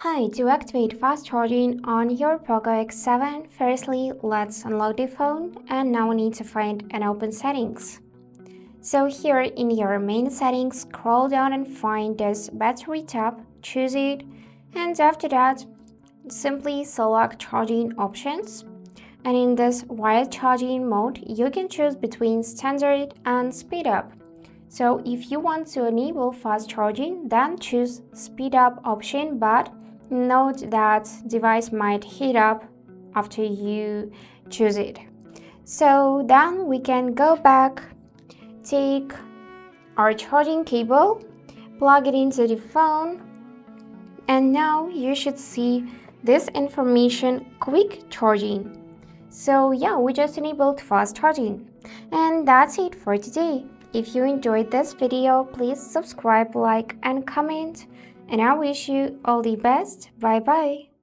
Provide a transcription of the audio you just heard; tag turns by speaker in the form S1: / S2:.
S1: Hi, to activate fast charging on your POCO X7, firstly, let's unlock the phone and now we need to find and open settings. So here in your main settings, scroll down and find this battery tab, choose it, and after that, simply select charging options. And in this wired charging mode, you can choose between standard and speed up. So if you want to enable fast charging, then choose speed up option, but note that device might heat up after you choose it. So then we can go back, take our charging cable, plug it into the phone, and now you should see this information, quick charging. So yeah, we just enabled fast charging. And that's it for today. If you enjoyed this video, please subscribe, like, and comment. And I wish you all the best. Bye bye.